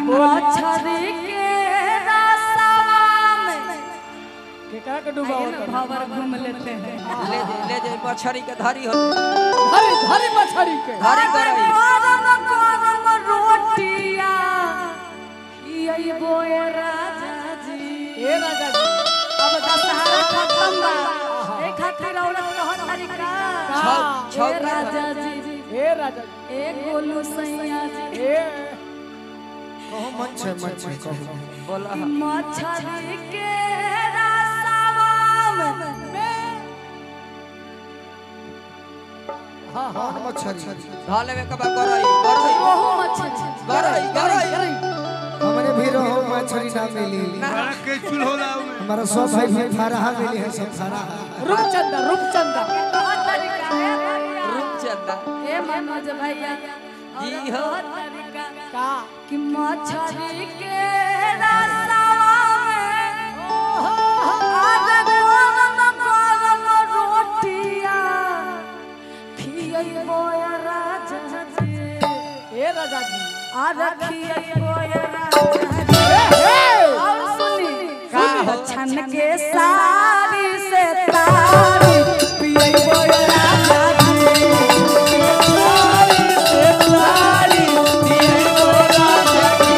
मछरी के रसवा में केकरा के डूबा होता भंवर घूम लेते हैं। ले जे मछरी के धारी हो धरी मछरी के धारी करई गरम रोटिया ये बोए राजा जी। ए राजा जी अब दशहरा खत्म बा ए खातिर औरत कहत तरीका छौ राजा जी ए राजा जी ए गोलू सैया जी ए कहो मच्छर कहो बोला मछरी के रसवा में हां कौन मच्छरी धाले में कबा करई करई ओहो मछरी करई हमरे भी रहो मच्छरी ना मिली बड़ा के चूल्हो लाओ में हमारा सब भाई भी फराहा मिली है सब फराहा रूपचंदा कहत तरीका रूपचंदा ए मनोज भैया जी और हो। कहत तरीका का कि मछरी के रसवा में आज गरम रोटिया खियबो राजा जी। ए राजा जी आज खियबो राजा जी। और सुनी छन के सारी से तारी पियबो राजा जी। सारी से तारी पियबो राजा जी।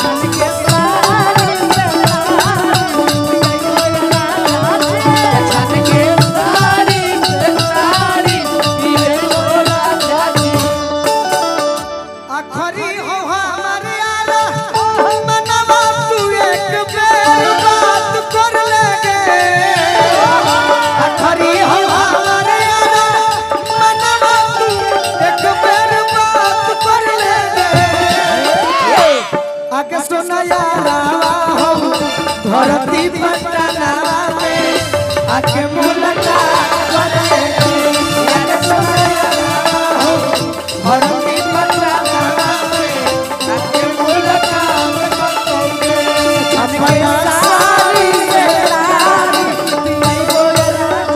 छन के सारी से तारी पियबो राजा जी। छन के सारी से तारी पियबो राजा जी। आखरी हो हमारे यारा मनवा तू एक बेर बात कर लेगे आखरी हो हमारे यारा मनवा तू एक बेर बात कर लेगे आगे सुना यारा हो धरती पटना में आके मुलाकात कर लेगे आगे सुना यारा हो धरती पटना सारी से तारी पियबो राजा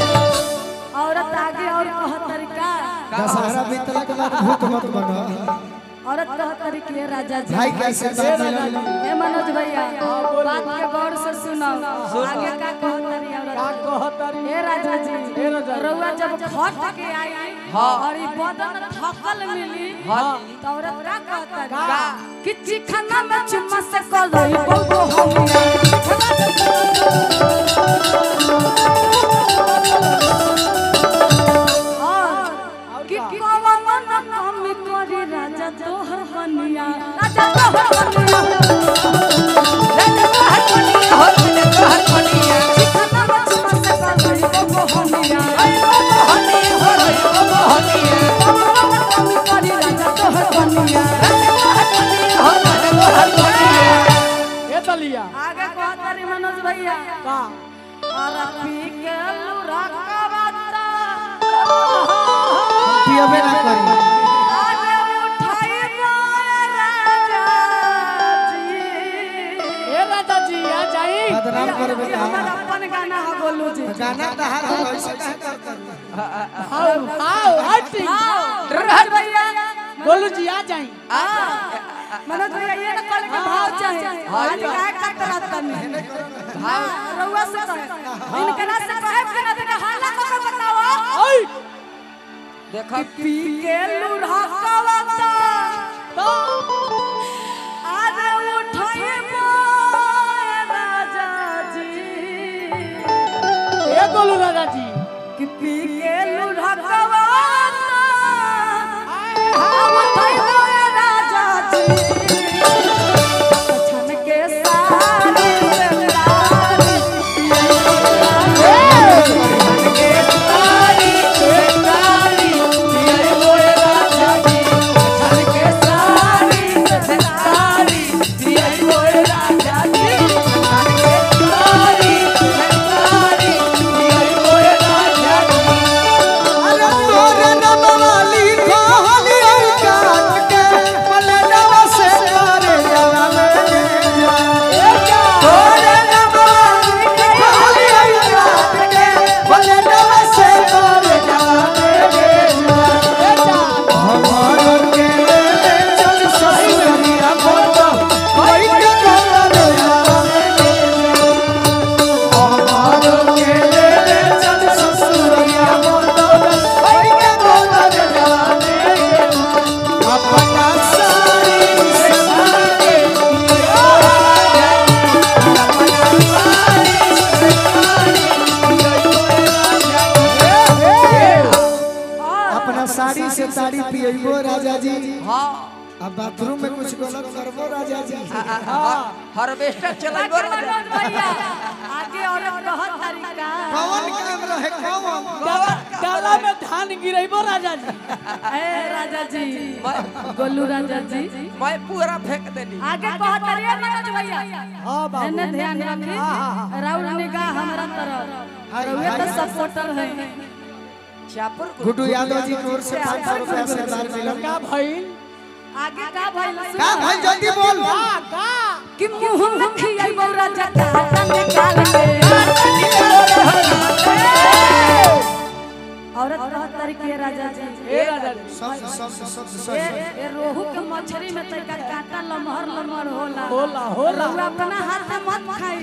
औरत आगे और कहत तरीका दशहरा बीतला के बाद भूत मत बनो औरत कहत तरीके राजा जी। भाई कैसे बात मिलल ए मनोज भैया बात के गौर से सुनो आगे का कहत तरी का औरत कहतरी ए राजा जी ए राजा जी। रउआ जब खट के आई और ई बदन थकल मिली तो औरत का कहत तरी कि चिखना में चुम्मा से करई बोलबो और कि कवन न कमी करी राजा तोहर बनिया राजा तोहर बनिया राजा तोहर बनिया हो तोहर बनिया चिखना में चुम्मा से करई बोलबो हनिया कमी करी राजा तोहर बनिया ए दलिया आगे कहत तारी मनोज भैया का और पी के लुरा का बाता पियबे ना करी आगे उठाई राजा जी। ए राजा जी आ जाई बदनाम करबे ये हमारा अपन गाना है गोलू जी। गाना तहार हो ऐसे काहे करता आओ हटी मनोज भैया बोलू जी आ जाई मनोज भैया ये ना कल के भाव चाहे आज काय का करत तनी हां रउआ से कहे इनकरा से कहे कि ना देना हाला कर बताओ देखा पी के लुढ़ा कवता तो आज उठाई राजा जी। ए बोलू राजा जी कि पी के लुढ़ा कवता उठाई राजा जी। छन के सारी से तारी छन के सारी से तारी पियबो राजा जी। छन के सारी से तारी पियबो राजा जी। छन के सारी से तारी पियबो साड़ी से ताड़ी पियबो राजा जी हाँ अब बाथरूम में कुछ गलत करबो राजा जी हार्वेस्टर चलाइबो राजा भैया आगे औरत बहुत तरीका कौन काम रहे कौन डाला में धान गिरेबो राजा जी ए राजा जी गोलू राजा जी मैं पूरा फेंक देनी आगे बहुत तरीका मनोज भैया हां बाबू एने ध्यान रखी राउर निगाह हमरा तरफ रउए तो सपोर्टर है चापुर गुड्डू यादव जी की ओर से 500 रुपया से दान मिला का भइल आगे का भइल का भाई जल्दी बोल का कि मुंह में खियाइबो राजा का निकाल के औरत बहुत तरीके राजा जी ए राजा जी सब ए रोहू के मछली में तरीका कांटा लमहर लमहर होला होला रउआ अपना हाथ से मत खाई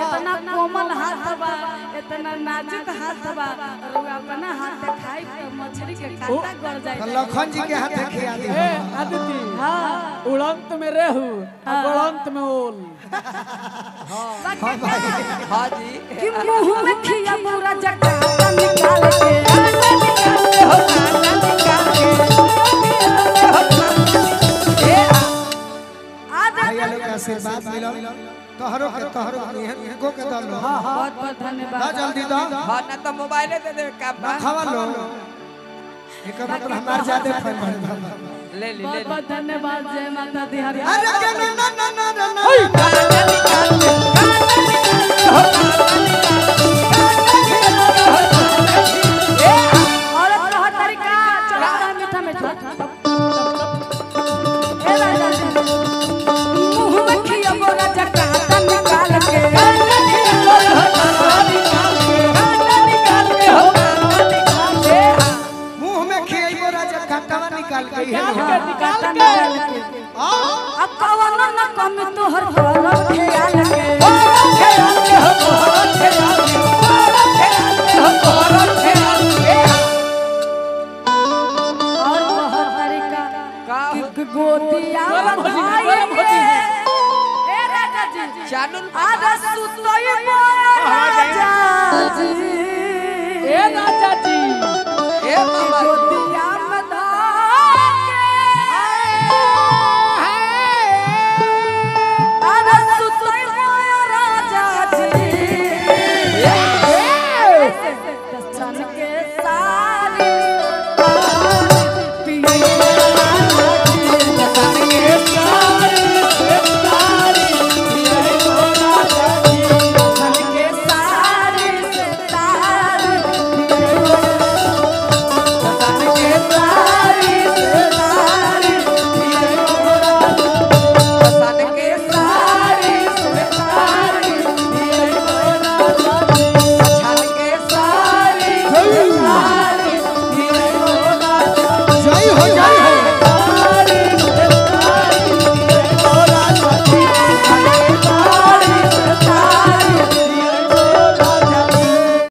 इतना कोमल हाथ बा इतना नाजुक हाथ बा रउआ अपना हाथ से खाई तो मछली के कांटा गड़ जाए लखन जी के हाथ खिया दी ए आदिति हां उड़ंत में रेहू गोलंत में ओल हाँ जी कि मुंह में खिया पूरा जटा निकाल के भैया लोग के आशीर्वाद मिलो तोहरो इनको के दल लो बहुत बहुत धन्यवाद ना जल्दी दो हाँ ना तो मोबाइल दे दे काम ना खवा लो एक मतलब हमार ज्यादा फल भर ले ले बहुत बहुत धन्यवाद जय माता दी हरि अरे ना ना ना ना ना औरत बहुत तरीका चला मीठा मीठा ए राजा जी मुंह में खिया बोरा जटा निकाल के मुंह में खियाइबो राजा कांटावा निकाल के कांटा निकाल के अब कवन न कमी तोहर करब ख्याल के और बहुत तरीका का कि गोतिया भाई ए राजा जी चानुल आधा सुतई बोया राजा जी ए राजा